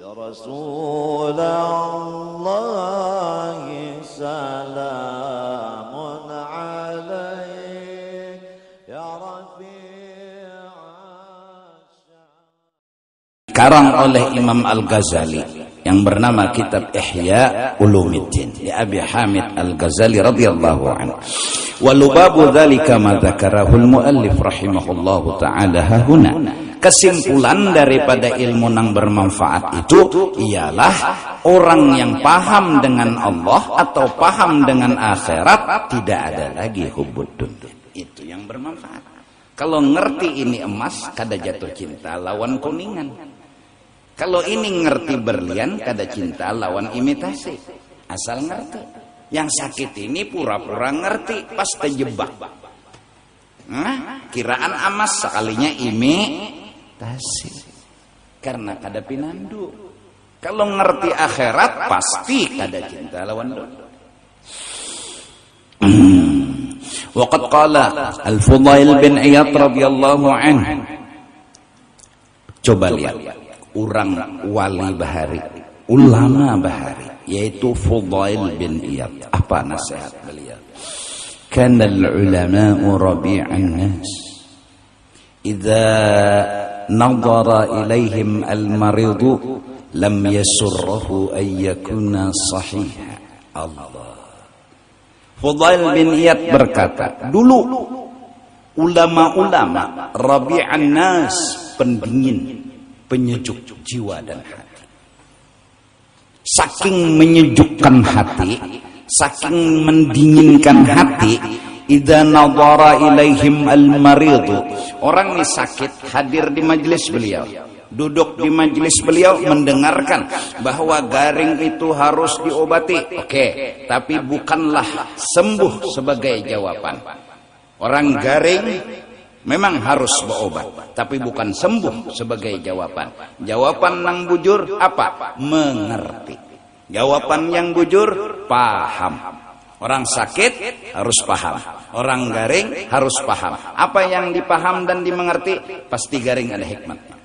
Ya Rasulullah salamun alaik ya Rafi'a. Karang oleh Imam Al-Ghazali yang bernama kitab Ihya Ulumuddin di Abi Hamid Al-Ghazali radhiyallahu anhu. Walubabu dzalika ma dzakarahu al-muallif rahimahullahu taala hahuna. Kesimpulan daripada ilmu yang bermanfaat itu ialah orang yang paham dengan Allah atau paham dengan akhirat tidak ada lagi hubbud dunya. Itu yang bermanfaat. Kalau ngerti ini emas kada jatuh cinta lawan kuningan. Kalau ini ngerti berlian kada cinta lawan imitasi. Asal ngerti. Yang sakit ini pura-pura ngerti pas terjebak. Nah, kiraan emas sekalinya imitasi. Karena kada pinandu. Kalau ngerti akhirat pasti kada cinta lawan dunia. Waqad qala Al-Fudail bin Iyad radhiyallahu anhu. Coba lihat orang wali bahari, ulama bahari, yaitu Fudail bin Iyad. Apa nasihat beliau? Kana al-ulama'u rabi'an nas. Idza nadhara ilaihim al-maridu lam yasurruhu an yakuna sahiha. Allah. Fudail bin Iyad berkata, dulu ulama-ulama rabi'an nas, pendingin, penyejuk jiwa dan hati. Saking menyejukkan hati, saking mendinginkan hati, idza nadhara ilaihim al-maridu, orang ini sakit hadir di majelis beliau, duduk di majelis beliau mendengarkan bahwa garing itu harus diobati. Oke, tapi bukanlah sembuh sebagai jawaban. Orang garing memang harus berobat, tapi bukan sembuh sebagai jawaban. Jawaban yang bujur apa? Mengerti. Jawaban yang bujur paham. Orang sakit harus paham. Orang garing harus paham. Apa yang dipaham dan dimengerti pasti garing ada hikmatnya.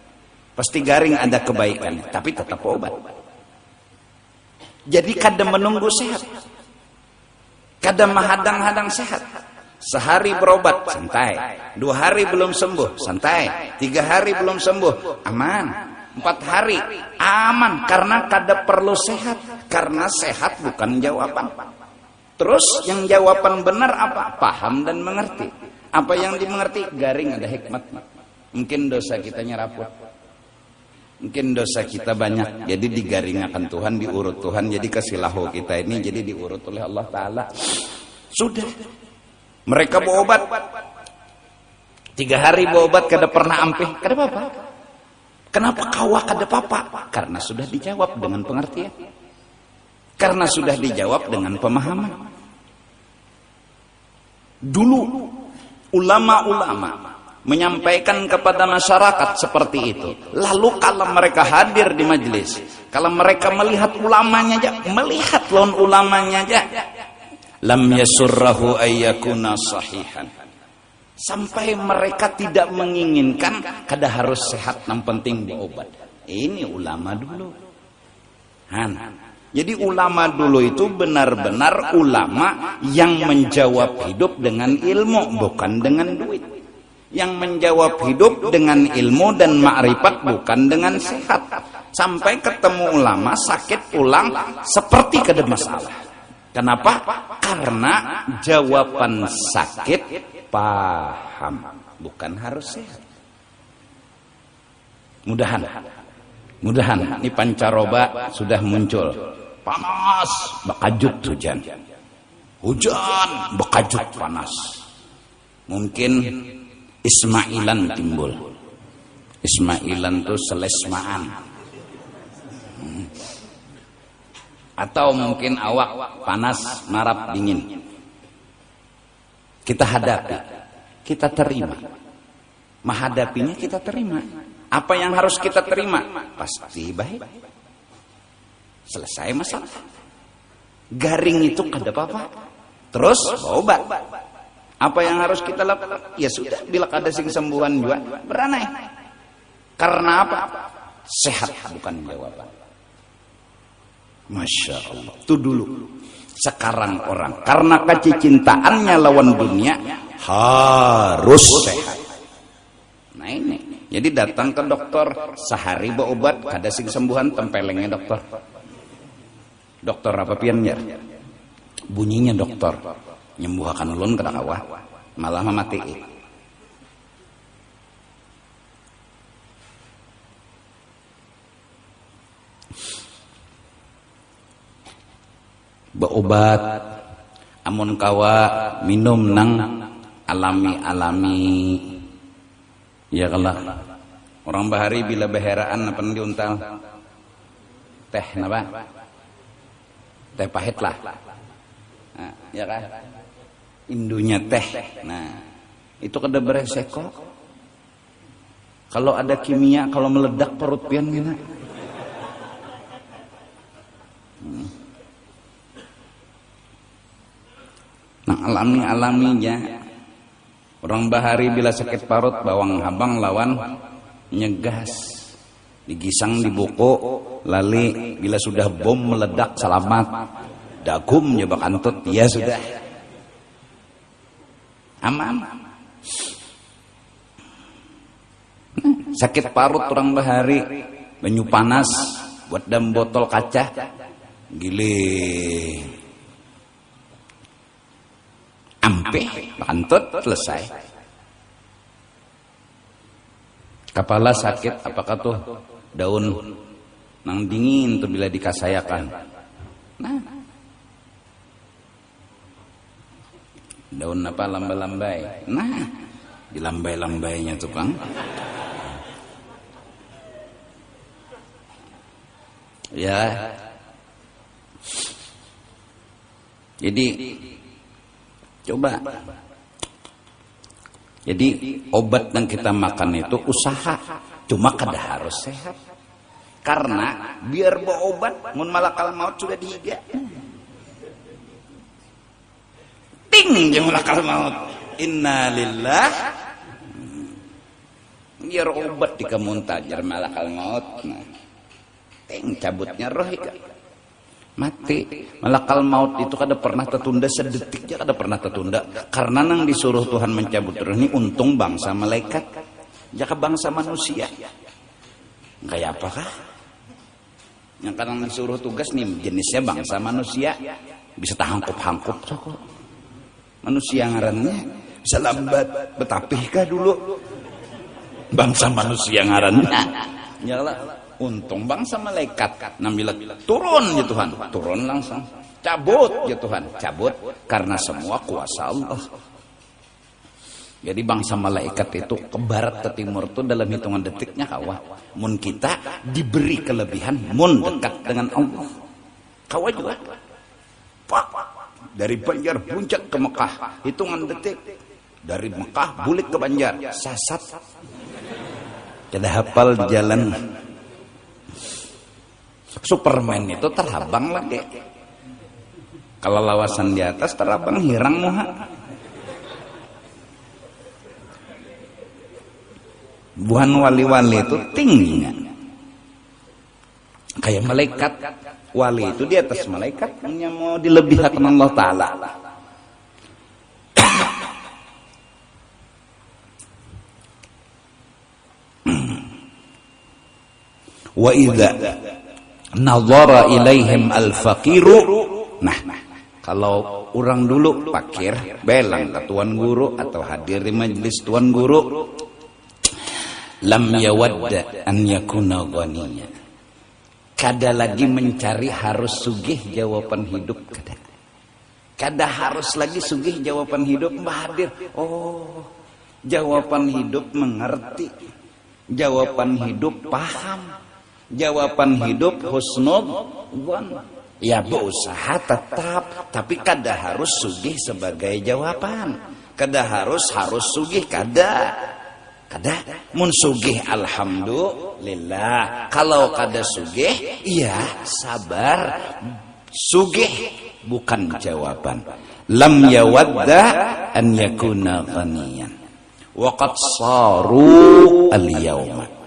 Pasti garing ada kebaikannya, tapi tetap obat. Jadi kadang menunggu sehat. Kadang menghadang-hadang sehat. Sehari berobat, santai. 2 hari belum sembuh, santai. 3 hari belum sembuh, aman. 4 hari, aman. Karena kada perlu sehat. Karena sehat bukan jawaban. Terus yang jawaban benar apa? Paham dan mengerti. Apa yang dimengerti? Garing ada hikmatnya. Mungkin dosa kita nyeraput. Mungkin dosa kita banyak. Jadi digaringakan Tuhan, diurut Tuhan. Jadi kesilahu kita ini jadi diurut oleh Allah Ta'ala. Sudah. Mereka berobat 3 hari berobat kada pernah ampih, kada apa-apa. Kenapa kawah kada apa-apa? Karena sudah dijawab dengan pengertian. Karena sudah dijawab dengan pemahaman. Dulu ulama-ulama menyampaikan kepada masyarakat seperti itu. Lalu kalau mereka hadir di majelis, kalau mereka melihat ulamanya aja, melihat lawan ulamanya aja, lam yasurrahu ayyakuna sahihan. Sampai mereka tidak menginginkan kada harus sehat, yang penting berobat. Ini ulama dulu. Jadi ulama dulu itu benar-benar ulama yang menjawab hidup dengan ilmu, bukan dengan duit. Yang menjawab hidup dengan ilmu dan ma'rifat, bukan dengan sehat. Sampai ketemu ulama sakit pulang seperti kada masalah. Kenapa? Karena jawaban sakit paham, bukan harus sehat. Mudahan ini pancaroba sudah muncul. Panas bekajut hujan bekajut panas. Mungkin Ismailan timbul. Ismailan tuh selesmaan. Atau mungkin awak panas marap dingin. Kita hadapi, kita terima. Menghadapinya kita terima. Apa yang harus kita terima? Pasti baik. Selesai masalah. Garing itu kada apa-apa. Terus obat. Apa yang harus kita lakukan? Ya sudah, bila kada sing sembuhan juga beranai. Karena apa? Sehat bukan jawaban. Masya Allah. Itu dulu. Sekarang orang karena kecintaannya lawan dunia harus sehat. Nah ini. Jadi datang ke dokter sehari berobat kada sing sembuhan tempelengnya dokter. Dokter apa piannya? Bunyinya dokter. Nyembuhakan ulun kada kawa. Malah mati. Beobat amun kawa minum nang alami ya kalah orang bahari bila beheraan apa diuntal teh napa teh pahit lah nah, ya kan indunya teh nah itu kada beresiko kalau ada kimia kalau meledak perut pian gina nah alaminya orang bahari bila sakit parut bawang habang lawan nyegas digisang di buku lali bila sudah bom meledak selamat dagum nyebak antut ya sudah aman. Sakit parut orang bahari banyu panas buat dalam botol kaca gile ampe antut selesai. Kepala sakit apakah tuh daun nang dingin tuh bila dikasayakan. Nah, daun apa lambai-lambai. Nah, dilambai-lambainya tuh Kang. Ya. Jadi coba. Jadi obat yang kita makan itu usaha, cuma kada harus sehat. Karena biar berobat, mun malakal maut sudah dihiga. Ting jeung malakal maut. Innalillah. Biar obat di kemuntajar malakal maut. Nah, ting cabutnya roh ika. Mati. Malakal maut itu kada pernah tertunda sedetik aja kada pernah tertunda. Karena nang disuruh Tuhan mencabut roh ini untung bangsa malaikat. Jaka bangsa manusia. Kayak apakah? Yang kadang disuruh tugas nih jenisnya bangsa manusia. Bisa tahangkup-hangkup kok. Manusia ngarannya bisa lambat. Betapihkah dulu? Bangsa manusia ngarannya. Yalah. Untung bangsa malaikat nambil turun ya Tuhan, turun langsung. Cabut ya Tuhan, cabut karena semua kuasa Allah. Jadi bangsa malaikat itu ke barat ke timur itu dalam hitungan detiknya kawa. Mun kita diberi kelebihan mun dekat dengan Allah. Kawa juga. Pak, dari Banjar puncak ke Mekah hitungan detik. Dari Mekah bulik ke Banjar sasat. Kada hafal jalan. Superman itu terabang lagi. Kalau lawasan di atas terabang hirang muha. Buhan wali-wali itu tingginya. Kayak malaikat. Wali itu di atas malaikat. Hanya mau dilebihkan Allah Ta'ala. Wa idza nazara ilaihim al-faqiru. Nah, kalau orang dulu fakir, belang ke tuan guru atau hadir di majelis tuan guru, lam yawadda an yakuna ghaniya. Kada lagi mencari harus sugih jawaban hidup kada. Kada harus lagi sugih jawaban hidup Mbah Hadir. Oh, jawaban hidup mengerti. Jawaban hidup paham. Jawaban hidup husnudzon. Ya berusaha tetap, tapi kada harus sugih sebagai jawaban. Kada harus sugih kada. Mun sugih alhamdulillah. Kalau kada sugih, iya sabar. Sugih bukan jawaban. Lam yawadda an yakuna ghaniyan. Wa qad saru al-yawma.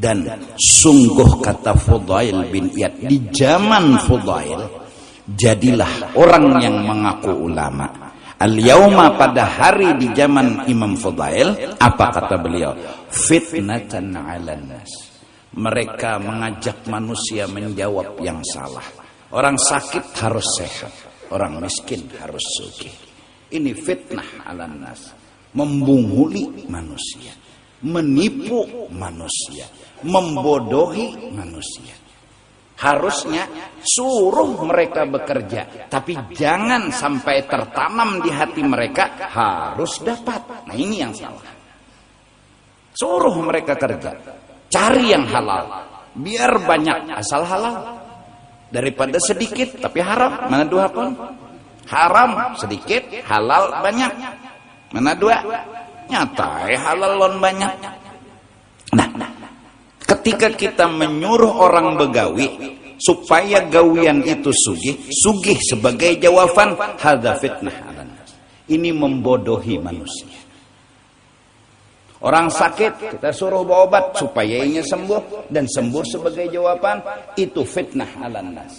Dan sungguh kata Fudail bin Iyad, di zaman Fudail jadilah orang yang mengaku ulama. Al-yauma, pada hari di zaman Imam Fudail, apa kata beliau? Fitnatan 'alan nas. Mereka mengajak manusia menjawab yang salah. Orang sakit harus sehat, orang miskin harus sugih. Ini fitnah 'alan nas. Membunguli manusia, menipu manusia, membodohi manusia. Harusnya suruh mereka bekerja, tapi jangan sampai tertanam di hati mereka harus dapat. Nah, ini yang salah. Suruh mereka kerja, cari yang halal, biar banyak asal halal daripada sedikit tapi haram. Mana dua pun? Haram sedikit, halal banyak. Mana dua? Nyata halal lon banyak. Nah, ketika kita menyuruh orang begawi supaya gawian itu sugih sebagai jawaban, hadza fitnah 'alan nas. Ini membodohi manusia. Orang sakit kita suruh berobat supaya ia sembuh, dan sembuh sebagai jawaban, itu fitnah 'alan nas.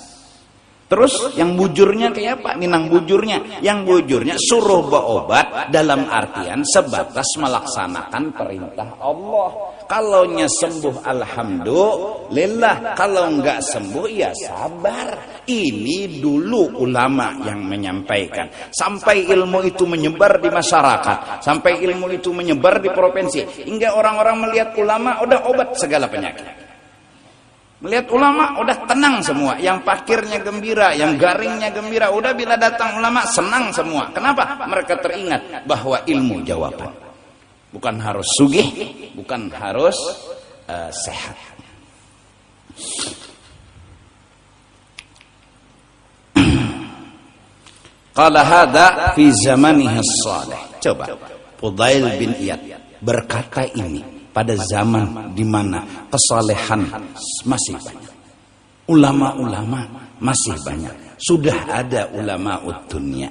Terus yang bujurnya kayak apa? Minang bujurnya. Yang bujurnya suruh berobat dalam artian sebatas melaksanakan perintah Allah. Kalau nya sembuh alhamdulillah, kalau enggak sembuh ya sabar. Ini dulu ulama yang menyampaikan. Sampai ilmu itu menyebar di masyarakat, sampai ilmu itu menyebar di provinsi, hingga orang-orang melihat ulama udah obat segala penyakit. Melihat ulama udah tenang semua, yang pakirnya gembira, yang garingnya gembira, udah bila datang ulama senang semua. Kenapa? Mereka teringat bahwa ilmu jawaban. Bukan harus sugih, bukan harus sehat. Qala hadza fi zamanihi as-salih. Coba Fudail bin Iyad berkata ini pada zaman di mana kesalehan masih banyak, ulama-ulama masih banyak, sudah ada ulama dunia,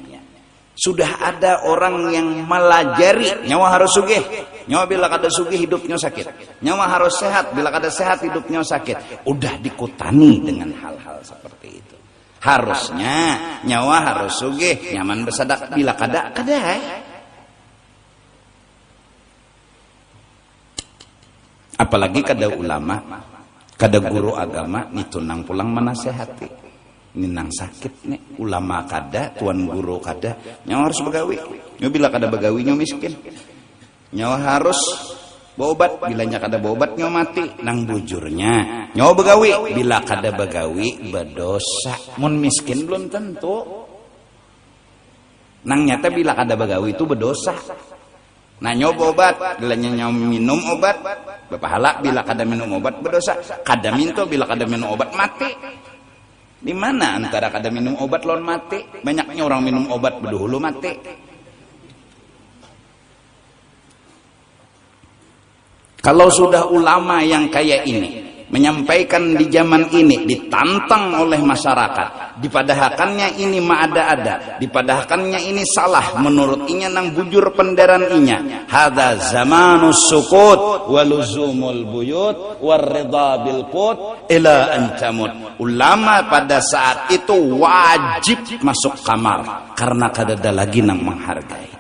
sudah ada orang yang melajari nyawa harus sugih, nyawa bila kada sugih hidupnya sakit, nyawa harus sehat, bila kada sehat hidupnya sakit. Udah dikutani dengan hal-hal seperti itu. Harusnya nyawa harus sugih, nyaman bersadak, bila kada apalagi kada ulama, kada guru agama ni tunang pulang menasehati. Ini nang sakit nih, ulama kada, tuan guru kada, nyawa harus begawi. Nyawa bila kada begawi nyawa miskin. Nyawa harus berobat, bila nya kada berobat nyawa mati. Nang bujurnya nyawa begawi, bila kada begawi berdosa. Mun miskin belum tentu. Nang nyata bila kada begawi itu berdosa. Nah, nyoba obat, bila nyoba minum obat berpahala, bila kada minum obat berdosa. Kada minto, bila kada minum obat mati. Di mana antara kada minum obat lawan mati? Banyaknya orang minum obat berdahulu mati. Kalau sudah ulama yang kayak ini menyampaikan di zaman ini, ditantang oleh masyarakat, dipadahakannya ini ma'ada-ada, dipadahakannya ini salah, menurut inya nang bujur penderan inya, hadza zamanus sukut waluzumul buyut warridha bil qut ila antamut. Ulama pada saat itu wajib masuk kamar, karena kadada lagi nang menghargai,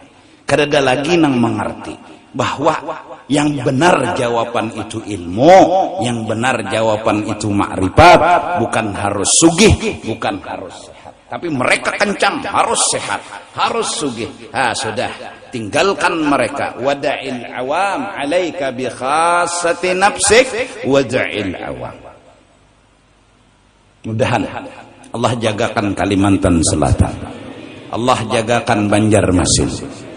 kadada lagi nang mengerti bahwa yang benar jawaban itu ilmu, yang benar jawaban itu makrifat, bukan harus sugih, bukan harus sehat. Tapi mereka kencang, harus sehat, harus sugih. Sudah, tinggalkan mereka. Wada'il awam, alaika bi khassati nafsik, wada'il awam. Mudahan Allah jagakan Kalimantan Selatan, Allah jagakan Banjarmasin.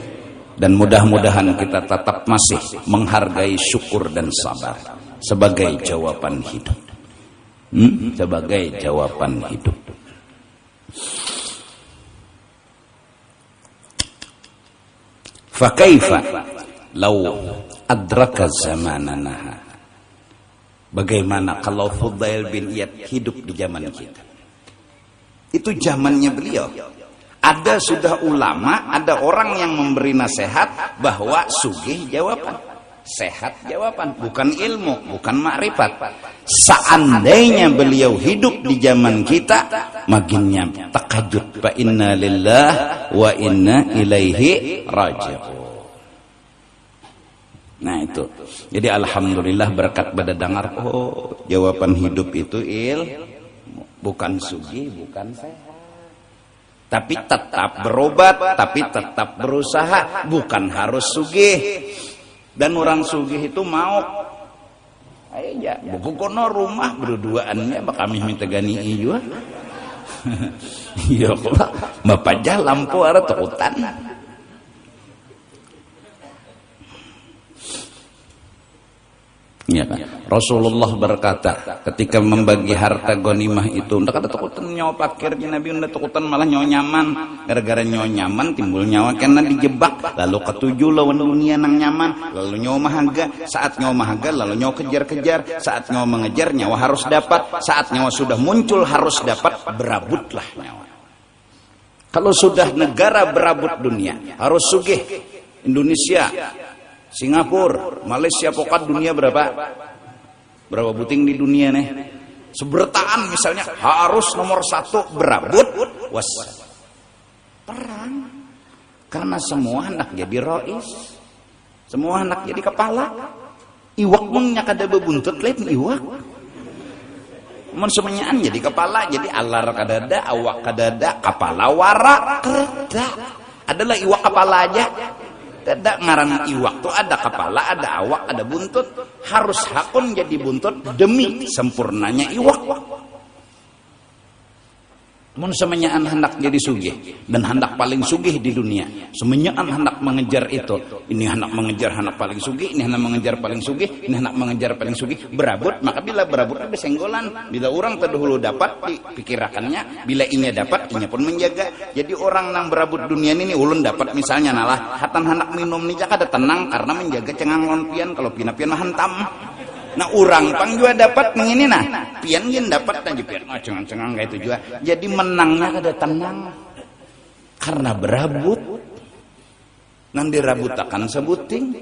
Dan mudah-mudahan kita tetap masih menghargai syukur dan sabar sebagai jawaban hidup. Sebagai jawaban hidup. Fakaifa law adraka zamanana. Bagaimana kalau Fudail bin Iyad hidup di zaman kita? Itu zamannya beliau. Ada sudah ulama, ada orang yang memberi nasihat bahwa sugih jawaban. Sehat jawaban, bukan ilmu, bukan makrifat. Seandainya beliau hidup di zaman kita, makinnya takajud, fa inna lillahi wa inna ilaihi raji'un. Nah itu. Jadi alhamdulillah berkat pada dengar, oh jawaban hidup itu bukan sugih, bukan sehat. Tapi tetap berobat, tapi tetap berusaha, bukan harus sugih. Dan orang sugih itu mau aja buku kono rumah berduaannya kami minta gani juga. Ya Allah, bapak jah lampu ada takutan. Ya, Rasulullah berkata ketika membagi harta ghanimah itu, ndak ada takutan nyawa pakirnya Nabi, ndak takutan malah nyawa nyaman. Gara-gara nyawa nyaman timbul nyawa kena dijebak, lalu ketujuh lawan dunia nang nyaman, lalu nyawa mahaga, saat nyawa mahaga lalu nyawa kejar-kejar, saat nyawa mengejar nyawa harus dapat, saat nyawa sudah muncul harus dapat, berabutlah nyawa. Kalau sudah negara berabut dunia, harus sugih. Indonesia, Singapura, Malaysia, pokok dunia berapa buting di dunia nih? Sebertaan misalnya harus nomor 1 berabut, was perang. Karena semua anak jadi rois, semua anak jadi kepala. Iwak mun kada bebuntut lain iwak. Mun semuanyaan jadi kepala, jadi alar kadada, awak kadada, kepala wara kereda. Adalah iwak kepala aja. Tidak ngaran iwak tuh ada kepala, ada awak, ada buntut. Harus hakun jadi buntut demi sempurnanya iwak. Mun semenyaan hendak jadi sugih dan hendak paling sugih di dunia, semenyaan hendak mengejar itu. Ini hendak mengejar hendak paling sugih, ini hendak mengejar paling sugih, ini hendak mengejar paling sugih. Berabut, maka bila berabut itu besenggolan. Bila orang terdahulu dapat dipikirakannya, bila inya dapat, inya pun menjaga. Jadi orang nang berabut dunia ini ulun dapat misalnya nalah hatan hendak minum nih kada tenang karena menjaga cengang lompian, kalau pian hantam. Nah orang pang juga dapat mengini nah pian gin dapat aja pian cengang kayak itu juga. Jadi menangnya kada tenang karena berabut. Nang dirabutakan sebuting.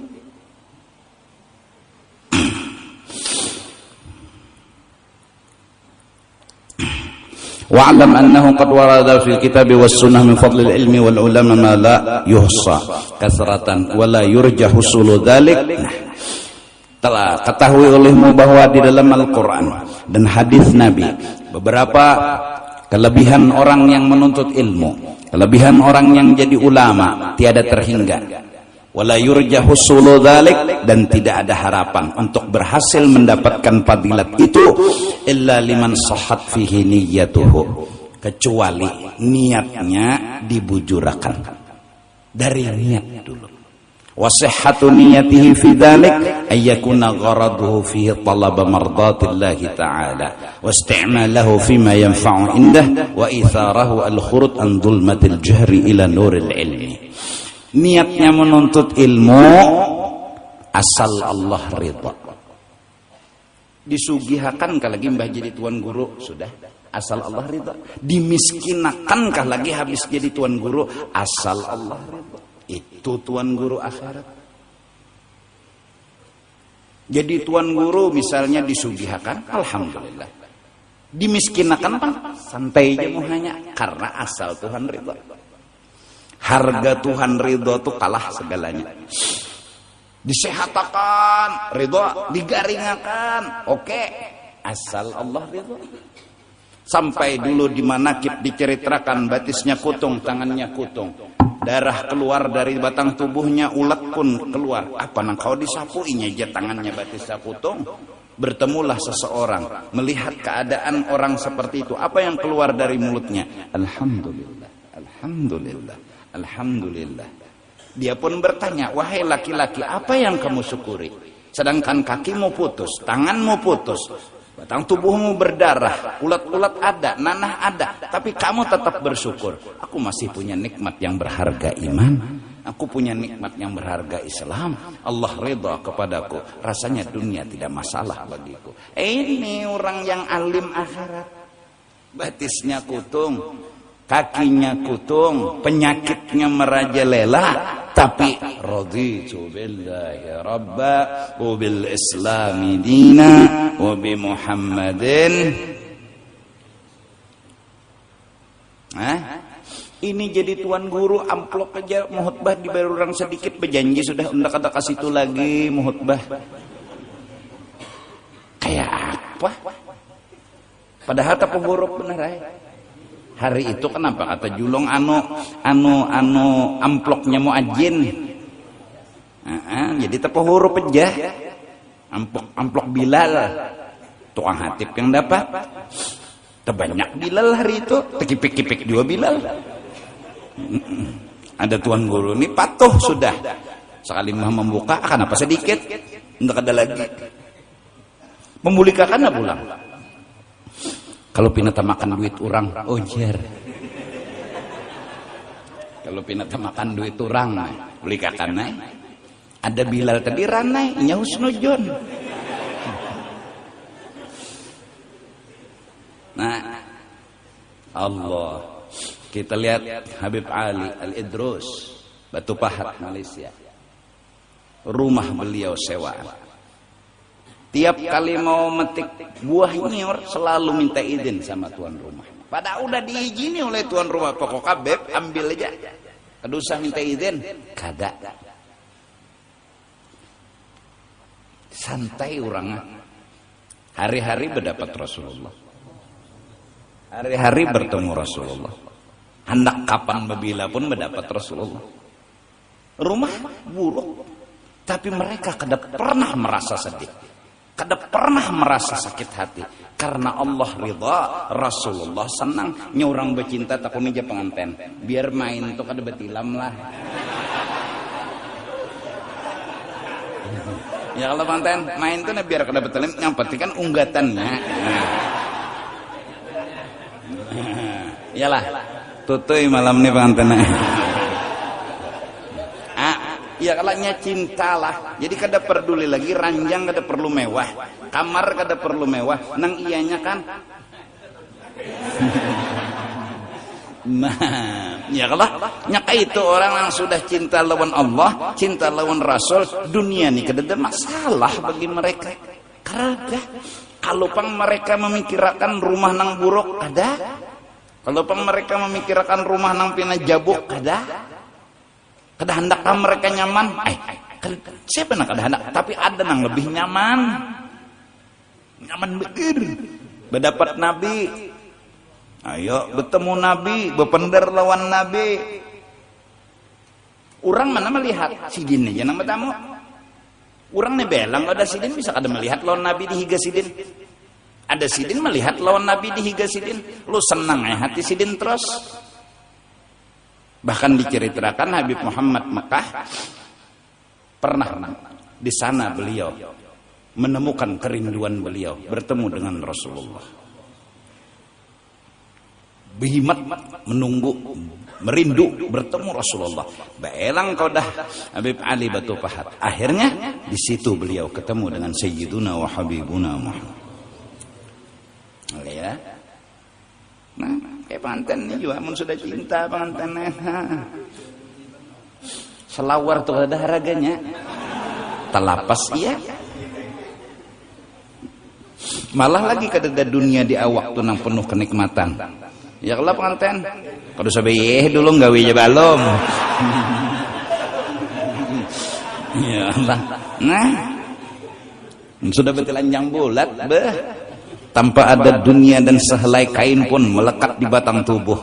Wa'lam annahu qad warada fil kitab was sunnah min fadlil ilmi wal ulama ma la yuhsa kasratan wa la yurja husulu dzalik. Telah ketahui olehmu bahwa di dalam Al-Quran dan hadis Nabi beberapa kelebihan orang yang menuntut ilmu, kelebihan orang yang jadi ulama tiada terhingga. Wala yurja husulu dzalik, dan tidak ada harapan untuk berhasil mendapatkan fadilat itu illa liman sahhat fihi niyyatuhu, kecuali niatnya dibujurakan. Dari niat dulu. Wasihhatu niyyatihi fi dzalik ayyakuna gharaduhu fihi talab mardatillahi ta'ala wasti'malahu fima yanfa'u indah wa itharahu al-khurud an dhulmatil jahri ila nuril ilmi. Niatnya menuntut ilmu asal Allah ridha. Disugihakan lagi mbah jadi tuan guru sudah asal Allah ridha. Dimiskinakan lagi habis jadi tuan guru asal Allah ridha. Itu tuan guru akhirat. Jadi tuan guru misalnya disugihakan, alhamdulillah. Dimiskinakan kan santai aja muhanya karena asal Tuhan ridha. Harga Tuhan ridha itu kalah segalanya. Disehatakan ridha, digaringakan, oke, asal Allah ridha. Sampai dulu di manakib diceritakan batisnya kutung, tangannya kutung. Darah keluar dari batang tubuhnya, ulat pun keluar. Apa nang kau disapuinya aja tangannya batisnya kutung. Bertemulah seseorang, melihat keadaan orang seperti itu. Apa yang keluar dari mulutnya? Alhamdulillah, alhamdulillah, alhamdulillah. Dia pun bertanya, wahai laki-laki, apa yang kamu syukuri? Sedangkan kakimu putus, tanganmu putus, batang tubuhmu berdarah, ulat-ulat ada, nanah ada, tapi kamu tetap bersyukur. Aku masih punya nikmat yang berharga iman. Aku punya nikmat yang berharga Islam. Allah ridha kepadaku. Rasanya dunia tidak masalah bagiku. Ini orang yang alim akhirat. Batisnya kutung, kakinya kutung, penyakitnya merajalela. Tapi raditu billahi rabba wa bil islami dina wa bi Muhammadin. Ini jadi tuan guru amplop aja mau khutbah dibayar orang sedikit berjanji sudah enggak ada kasih itu lagi mau khutbah. Kayak apa? Padahal tak huruf bener ay. Hari itu kenapa kata julong amploknya mau ajin. Jadi tak huruf aja. Amplok Bilal. Tukang hatip yang dapat. Terbanyak Bilal hari itu. Tekipik-kipik juga Bilal. Ada tuan guru ini patuh sudah. Sekali mah membuka akan apa sedikit. Enggak ada lagi. Memulikakan apa pulang? Kalau pinata makan duit orang, ojer. Kalau pinata makan duit orang, mulikakan naik. Ada Bilal tadi ranai, nya husnujon. Nah, Allah. Kita lihat Habib Ali Al-Idrus, Batu Pahat, Malaysia. Rumah beliau sewaan. Tiap kali mau metik buah nyor selalu minta izin sama tuan rumah. Padahal udah diizini oleh tuan rumah. Pokoknya beb ambil aja. Tidak usah minta izin. Kagak. Santai orangnya. Hari-hari berdapat Rasulullah. Hari-hari bertemu Rasulullah. Hendak kapan babila pun mendapat Rasulullah. Rumah buruk, tapi mereka kada pernah merasa sedih, kada pernah merasa sakit hati, karena Allah ridha, Rasulullah senang. Nyorang bercinta tak punya pengantin, biar main itu kada betilam lah. Ya kalau pengantin main itu nah biar kada betilam, yang penting kan unggatannya. Iyalah. Tutui malam ini pengantinnya. Ya kalanya cintalah. Jadi kada peduli lagi ranjang kada perlu mewah, kamar kada perlu mewah, nang ianya kan. Nah, ya kalau nyaka itu orang yang sudah cinta lawan Allah, cinta lawan Rasul, dunia ini kada ada masalah bagi mereka. Karena kalau pang mereka memikirkan rumah nang buruk ada. Kalau pang mereka memikirkan rumah nang pina jabuk ada. Kada hendak mereka nyaman. Siapa nak kada hendak? Tapi ada nang lebih nyaman. Nyaman bener. Berdapat Nabi. Ayo bertemu Nabi, berpender lawan Nabi. Orang mana melihat sidin aja nama tamu. Orang nih belang ada sidin bisa kada melihat lawan Nabi di higa sidin. Ada sidin melihat lawan Nabi di higa sidin. Lu senang hati sidin terus. Bahkan diceritakan Habib Muhammad Mekah pernah di sana beliau menemukan kerinduan beliau bertemu dengan Rasulullah. Behimat menunggu, merindu bertemu Rasulullah. Beelang kau dah Habib Ali Batu Pahat. Akhirnya di situ beliau ketemu dengan Sayyiduna wa Habibuna Muhammad. Ya. Nah, kayak pengantin ini juga mun sudah cinta pengantinnya. Selawar tuh ada harganya. Telapas iya. Malah lagi kada dunia di awak tuh nang penuh kenikmatan. Ya kalau pengantin, kada sabeh dulu gawe aja balom. Ya Allah. Nah. Sudah betelanjang bulat beh. Tanpa ada dunia dan sehelai kain pun melekat di batang tubuh.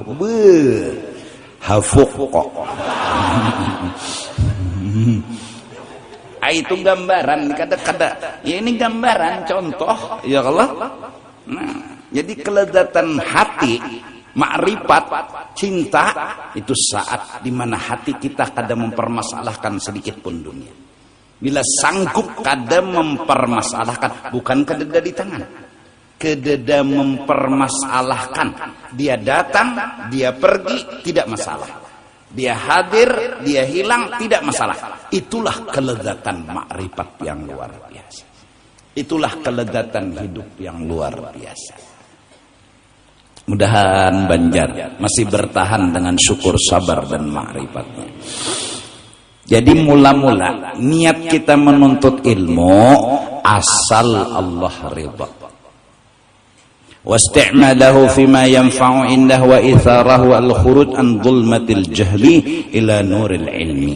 Hafuk kok. Itu gambaran kada. Ya ini gambaran contoh. Ya Allah. Nah, jadi kelezatan hati, makrifat, cinta itu saat dimana hati kita kada mempermasalahkan sedikit pun dunia. Bila sanggup kada mempermasalahkan, bukan kada di tangan. Kededa mempermasalahkan. Dia datang, dia pergi, tidak masalah. Dia hadir, dia hilang, tidak masalah. Itulah kelezatan makrifat yang luar biasa. Itulah kelezatan hidup yang luar biasa. Mudahan Banjar masih bertahan dengan syukur, sabar dan makrifatnya. Jadi mula-mula niat kita menuntut ilmu asal Allah ridha. Wasti'malahu fima yanfa'u indah wa itharahu al-khuruj an dhulmatil jahli ila nuril ilmi.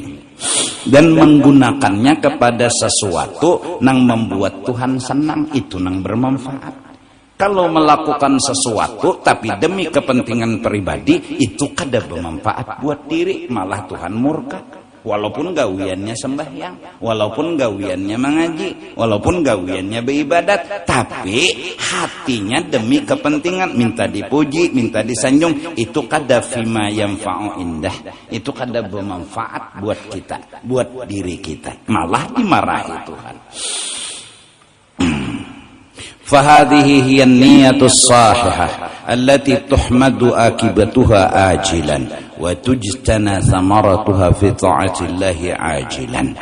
Dan menggunakannya kepada sesuatu nang membuat Tuhan senang, itu nang bermanfaat. Kalau melakukan sesuatu tapi demi kepentingan pribadi, itu kada bermanfaat buat diri, malah Tuhan murka. Walaupun gawiannya sembahyang, walaupun gawiannya mengaji, walaupun gawiannya beribadat, tapi hatinya demi kepentingan, minta dipuji, minta disanjung, itu kada fima yanfa'u indah, itu kada bermanfaat buat kita, buat diri kita, malah dimarahi Tuhan. Fahadhihi hiya niyatus sahihah allati tuhmadu akibatuha ajilan wa tujtana thamaratuha fi ta'atillahi ajilan.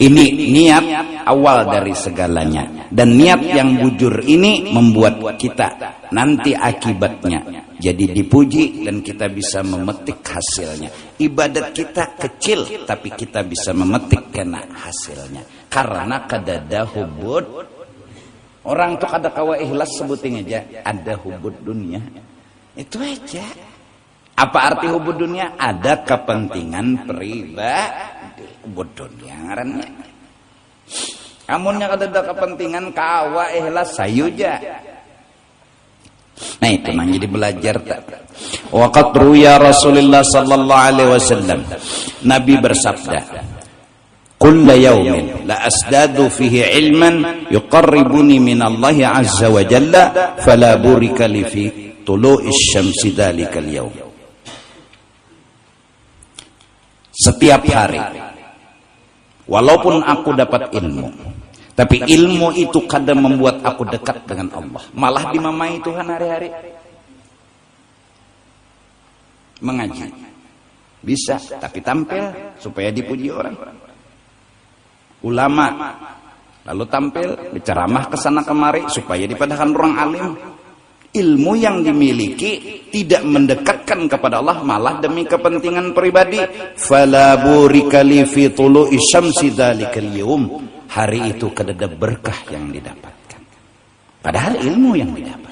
Ini niat awal dari segalanya, dan niat yang bujur ini membuat kita nanti akibatnya jadi dipuji dan kita bisa memetik hasilnya. Ibadat kita kecil tapi kita bisa memetik kena hasilnya karena kadada hubud. Orang tuh kada kawa ikhlas sebutin aja, ada hubud dunia. Itu aja. Apa arti hubud dunia? Ada kepentingan pribadi. Hubud dunia ngarannya. Amunnya kada ada kepentingan kawa ikhlas sayuja. Nah itu nang jadi belajar tak. Waqat ruya Rasulullah sallallahu alaihi wasallam. Nabi bersabda, kulla yawmin la asdadu fihi ilman yuqarribuni minallahi azza wa jalla fala burika li fi tulu'is syamsi dalikal yawm. Setiap hari walaupun aku dapat ilmu, tapi ilmu itu kadang membuat aku dekat dengan Allah, malah dimamai Tuhan hari-hari. Mengaji bisa tapi tampil supaya dipuji orang. Ulama lalu tampil berceramah ke sana kemari supaya dipadahkan orang alim. Ilmu yang dimiliki tidak mendekatkan kepada Allah, malah demi kepentingan pribadi. Fala burika li fi tulu'i syamsi dalikal yawm. Hari itu kadada berkah yang didapatkan, padahal ilmu yang didapat.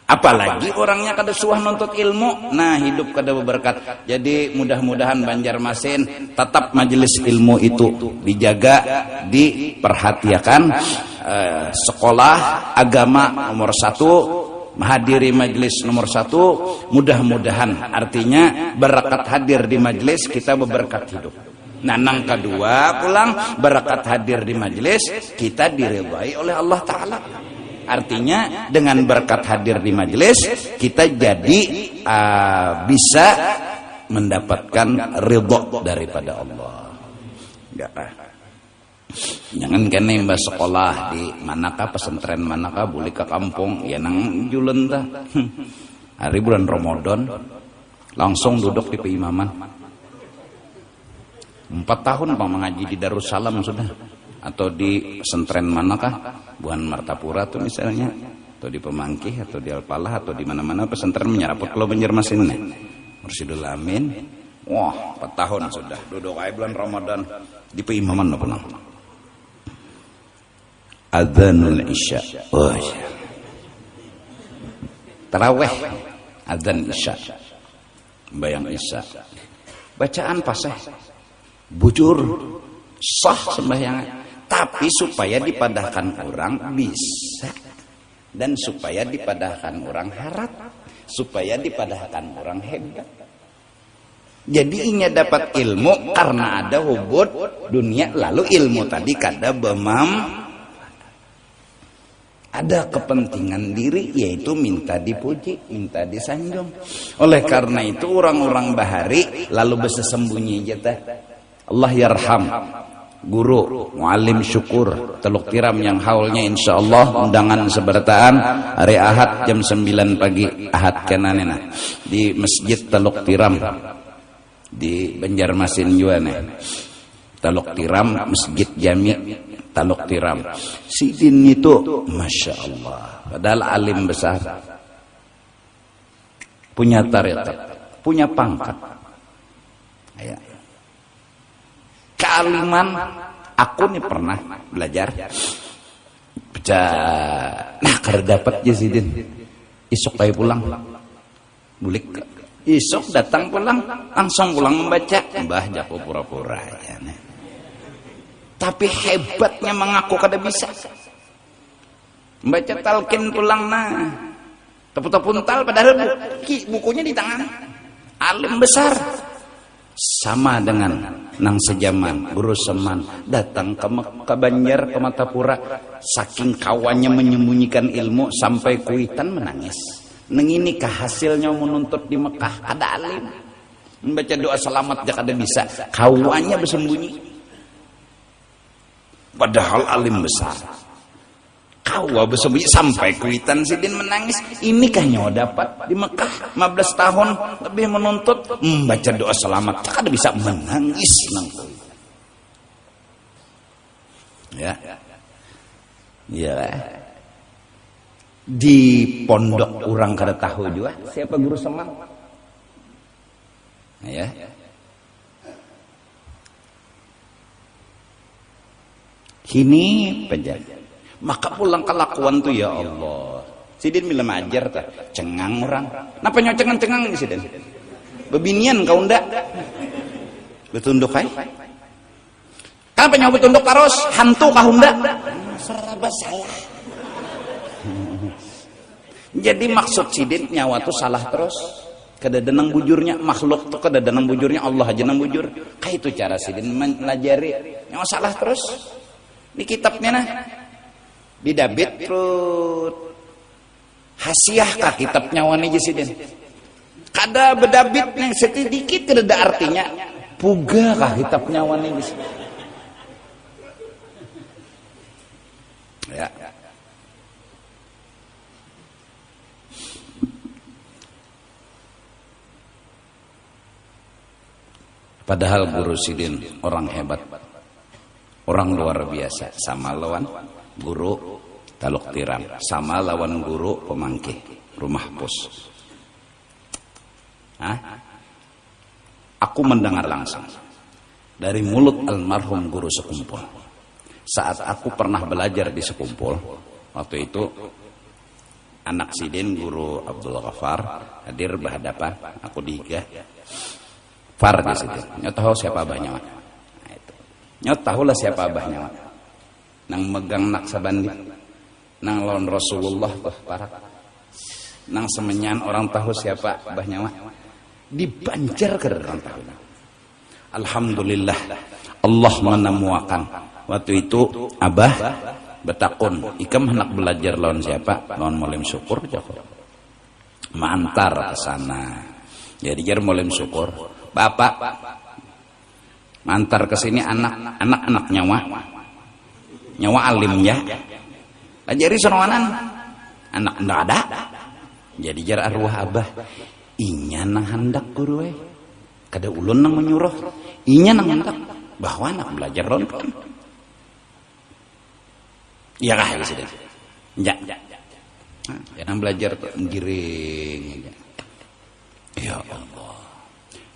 Apalagi orangnya kada suah nuntut ilmu, nah hidup kada berberkat. Jadi mudah-mudahan Banjarmasin tetap majelis ilmu itu dijaga, diperhatikan. Sekolah agama nomor 1, menghadiri majelis nomor 1. Mudah-mudahan artinya berkat hadir di majelis kita berberkat hidup. Nah nang kedua pulang berkat hadir di majelis kita diridhai oleh Allah Ta'ala. Artinya dengan berkat hadir di majelis kita jadi bisa mendapatkan ridha daripada Allah. Ya. Jangan kene mbak sekolah di manakah pesantren manakah boleh ke kampung ya nang julen tah. Hari bulan Ramadan langsung duduk di peimaman. 4 tahun Bang mengaji di Darussalam sudah, atau di pesantren manakah, Buan Martapura tuh misalnya, atau di Pemangkih, atau di Alpalah, atau di mana-mana pesantren menyeraput kalau Banjarmasin nih. Mursyidul Amin, wah 4 tahun sudah duduk aja bulan Ramadan di peimaman apa nang? Adzanul Isya, oh iya. Taraweh, adzan Isya, bayang Isya, bacaan fasih, bujur, sah sembahyang, tapi supaya dipadahkan orang bisa, dan supaya dipadahkan orang harap, supaya dipadahkan orang hebat. Jadi inya dapat ilmu karena ada hubud dunia, lalu ilmu tadi kada ada kepentingan diri, yaitu minta dipuji, minta disanjung. Oleh karena itu orang-orang bahari lalu bersembunyi jatah. Allah yarham guru muallim syukur Teluk Tiram yang haulnya insyaallah undangan sebertaan hari Ahad jam 9 pagi Ahad kenanena di Masjid Teluk Tiram di Banjarmasin juane. Teluk Tiram, Masjid Jami Teluk Tiram. Sidin itu Masya Allah, padahal alim besar, punya tarikat, punya pangkat ya. kealiman. Aku nih pernah belajar baca, nah kada dapat ya Sidin, isok kayak pulang bulik, isok datang pulang langsung pulang membaca, mbah jago pura-pura ya, nah. Tapi hebatnya mengaku kada bisa membaca talqin pulang, nah tepuk-tepuk padahal bukunya di tangan alim besar. Sama dengan nang sejaman guru Seman datang ke Banjar, ke Matapura, saking kawannya menyembunyikan ilmu sampai kuitan menangis. Neng ini kah hasilnya menuntut di Mekah, ada alim membaca doa selamat jak ada bisa, kawannya bersembunyi padahal alim besar. Kawa bersembunyi sampai kuitan Sidin menangis. Ini kah nyawa dapat di Mekah 15 tahun lebih menuntut membaca doa selamat, tak ada bisa menangis nang. Ya. Ya. Di pondok orang kada tahu juga siapa guru Semang. Ya. Kini penjaga. Maka pulang kelakuan tuh ya Allah. Sidin bila majar tah, cengang orang. Napa nyo cengang-cengang ni Sidin? Bebinian kau ndak? Betunduk kai? Kenapa nyo betunduk terus? Hantu kau ndak? Serba salah. Jadi maksud Sidin nyawa tuh salah terus. Kada denang bujurnya makhluk tuh, kada denang bujurnya Allah aja nang bujur. Kayak itu cara Sidin melajari nyawa salah terus. Di kitabnya nah didabit perut hasiah kah kitab nyawane Sidin, kada bedabit yang sedikit kada ada artinya puga kah kitab nyawane Sidin. Ya. Padahal guru Sidin orang hebat, orang luar biasa, sama lawan guru Taluk Tiram, sama lawan guru Pemangkih Rumah Pus. Aku mendengar langsung dari mulut almarhum guru Sekumpul. Saat aku pernah belajar di Sekumpul, waktu itu anak Sidin guru Abdul Ghaffar hadir berhadapan, aku dihiga Far di situ. Nyot tahu siapa abahnya mak? Nah, itu. Nyot tahu lah siapa abahnya mak? Nang megang nak sabandi, nang lawan Rasulullah tuh parak, nang semenyan orang tahu siapa abahnya mak? Dibanjar ke orang tahu. Alhamdulillah Allah menemukan waktu itu abah betakun ikam hendak belajar lawan siapa? Lawan Molim Syukur Joko. Mantar ke sana. Jadi jar Molim Syukur. Bapak mantar ke sini anak nyawa alim ya. Ajari sonoanan anak ndak ada. Jadi jar arwah abah inya nang hendak guru we. Kada ulun nang menyuruh. Inya nang hendak bahwa anak belajar lawan kan. Iya kah sudah. Ya. Jangan belajar giring. Ya Allah.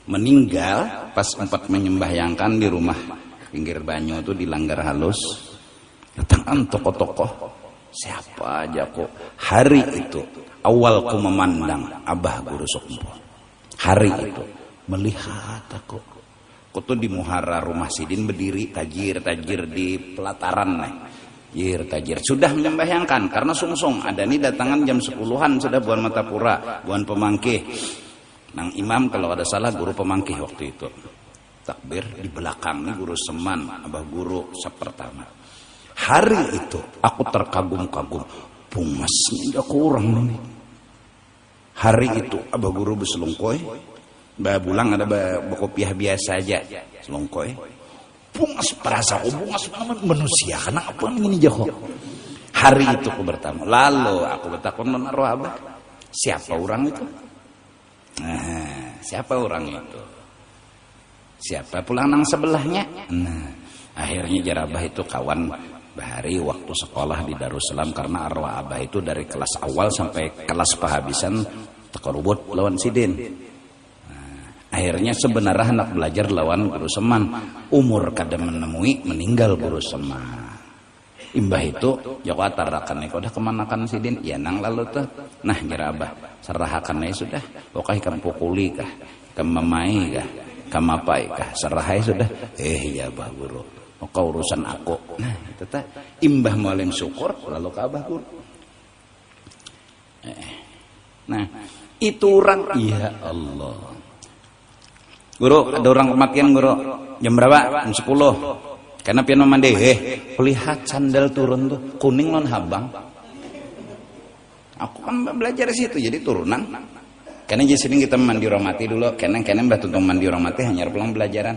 Meninggal pas sempat menyembahyangkan di rumah pinggir banyu itu di Langgar Halus. Datang tokoh-tokoh siapa aja kok. Hari itu awal ku memandang abah guru Sekumpul. Hari itu melihat aku tuh di muhara rumah Sidin berdiri tajir di pelataran nih. Tajir sudah menyembahyangkan karena sungsung ada nih datangan jam 10-an sudah buan Matapura, buan Pemangkih. Nang imam kalau ada salah guru Pemangkih waktu itu. Takbir di belakang nih guru Seman, abah guru pertama. Hari itu aku terkagum-kagum, pungasnya enggak kurang nih. Hari itu abah guru beselungkoy, bah bulang ada bakopiah biasa aja, selungkoy. Pungas perasa bungas manusia karena apa ini jauh. Hari itu aku bertamu. Lalu aku bertakun menaruh abah. Siapa orang itu? Nah, siapa orang itu? Siapa pulang nang sebelahnya? Nah, akhirnya jarabah itu kawan bahari waktu sekolah di Darussalam karena arwah abah itu dari kelas awal sampai kelas penghabisan tekorubut lawan Sidin. Nah, Akhirnya sebenarnya anak belajar lawan guru seman. Umur kada menemui meninggal guru seman. Imbah itu Joko atarakan udah kemana kan sidin? Ya nang lalu tuh. Nah jera abah serahakan sudah. Pokoknya kamu pukuli kah, kamu mamai kah, kamu apai kah, serahai sudah. Ya abah guru. Kau urusan aku. Nah itu teh imbah mualim syukur lalu ke abah guru. Nah itu orang, ya Allah. Guru, ada orang kematian guru. Jam berapa? Jam 10. Karena piano mandi. Lihat sandal turun tuh kuning non habang. Aku kan belajar di situ jadi turunan. Karena di sini kita mandi orang mati dulu. Karena mbak tuntung mandi orang mati hanya pulang belajaran.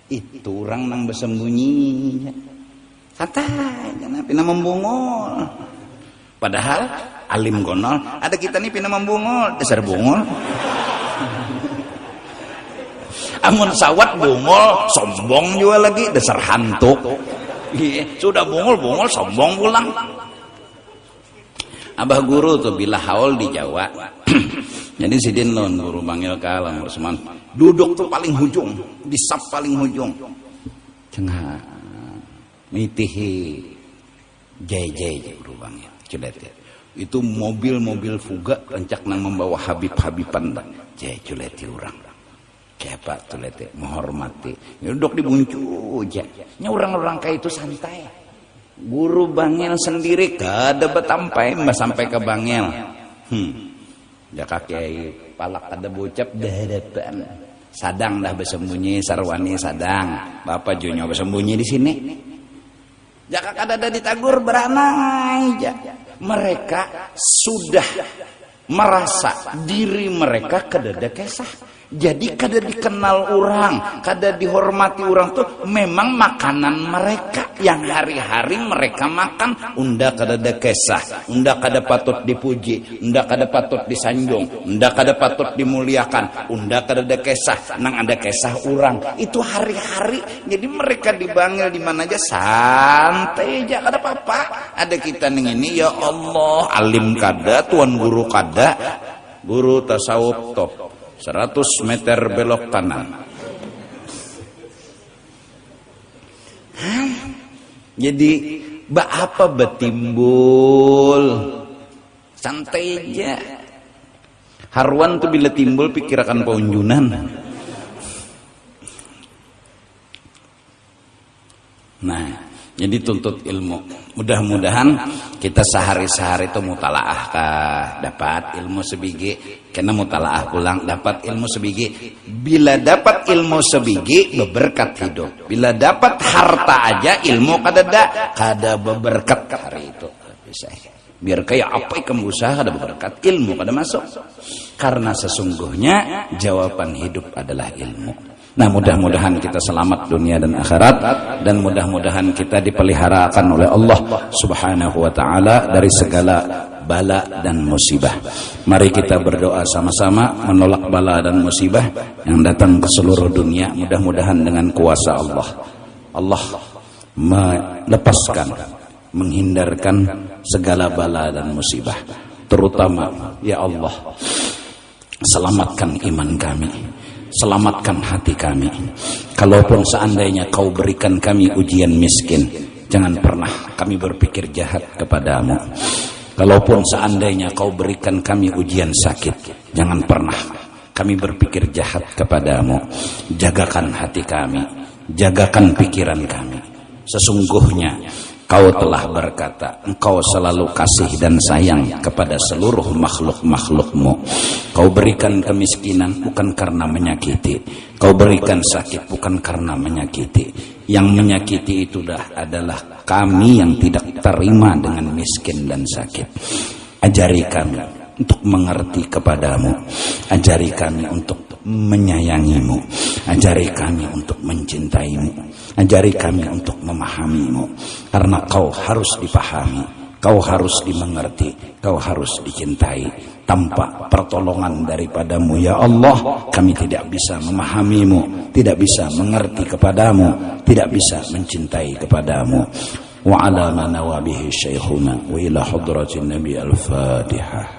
Itu orang nang bersembunyi. Katanya pina membungul. Padahal alim gonol, ada kita nih pina membungul, dasar bungul. Amun sawat bungul, sombong juga lagi, dasar hantu. Sudah bungul sombong pulang. Abah guru tuh bila haul di Jawa. Jadi sidin non guru manggil kalang Usman. Duduk tuh paling hujung, di sap paling hujung. Cenah mitihi jay guru manggil. Culet itu mobil-mobil fuga rencak nang membawa habib-habiban culeti orang siapa tuleti menghormati duduk di buncu aja orang-orang kayak itu santai. Guru bangil sendiri kada betampai mbak sampai ke bangil ya kakiai palak kada bocap dahadapan sadang dah bersembunyi sarwani sadang bapak junyo bersembunyi di sini jaka kada ada ditagur beranai aja. Mereka sudah merasa diri mereka kada kesah. Jadi kada dikenal orang, kada dihormati orang tuh memang makanan mereka yang hari-hari mereka makan. Unda kada kesah, unda kada patut dipuji, unda kada patut disanjung, unda kada patut dimuliakan, unda kada kesah, nang ada kesah orang. Itu hari-hari. Jadi mereka dibanggil di mana aja santai aja kada apa-apa. Ada kita ning ini ya Allah, alim kada, tuan guru kada, guru tasawuf top. 100 meter belok kanan. Jadi apa betimbul? Santai aja. Haruan tuh bila timbul pikirkan paunjunan. Nah, jadi tuntut ilmu. Mudah-mudahan kita sehari-sehari itu mutalaah kah, dapat ilmu sebiji. Karena mutalaah pulang dapat ilmu sebiji. Bila dapat ilmu sebiji beberkat hidup. Bila dapat harta aja ilmu kada beberkat hari itu. Bisa. Biar kayak apa ikan usaha kada beberkat ilmu kada masuk. Karena sesungguhnya jawaban hidup adalah ilmu. Nah mudah-mudahan kita selamat dunia dan akhirat dan mudah-mudahan kita dipeliharakan oleh Allah Subhanahu wa taala dari segala bala dan musibah. Mari kita berdoa sama-sama menolak bala dan musibah yang datang ke seluruh dunia. Mudah-mudahan dengan kuasa Allah melepaskan, menghindarkan segala bala dan musibah. Terutama ya Allah, selamatkan iman kami. Selamatkan hati kami. Kalaupun seandainya kau berikan kami ujian miskin, jangan pernah kami berpikir jahat kepadamu. Kalaupun seandainya kau berikan kami ujian sakit, jangan pernah kami berpikir jahat kepadamu. Jagakan hati kami, jagakan pikiran kami. Sesungguhnya kau telah berkata, engkau selalu kasih dan sayang kepada seluruh makhluk-makhlukmu. Kau berikan kemiskinan bukan karena menyakiti. Kau berikan sakit bukan karena menyakiti. Yang menyakiti itu adalah kami yang tidak terima dengan miskin dan sakit. Ajari kami untuk mengerti kepadamu. Ajari kami untuk menyayangimu. Ajari kami untuk mencintaimu. Ajari kami untuk memahamimu. Karena kau harus dipahami, kau harus dimengerti, kau harus dicintai. Tanpa pertolongan daripadamu ya Allah, kami tidak bisa memahamimu, tidak bisa mengerti kepadamu, tidak bisa mencintai kepadamu. Wa ala ma nawa bihi syekhuna wa ila hadratin nabi al-fatihah.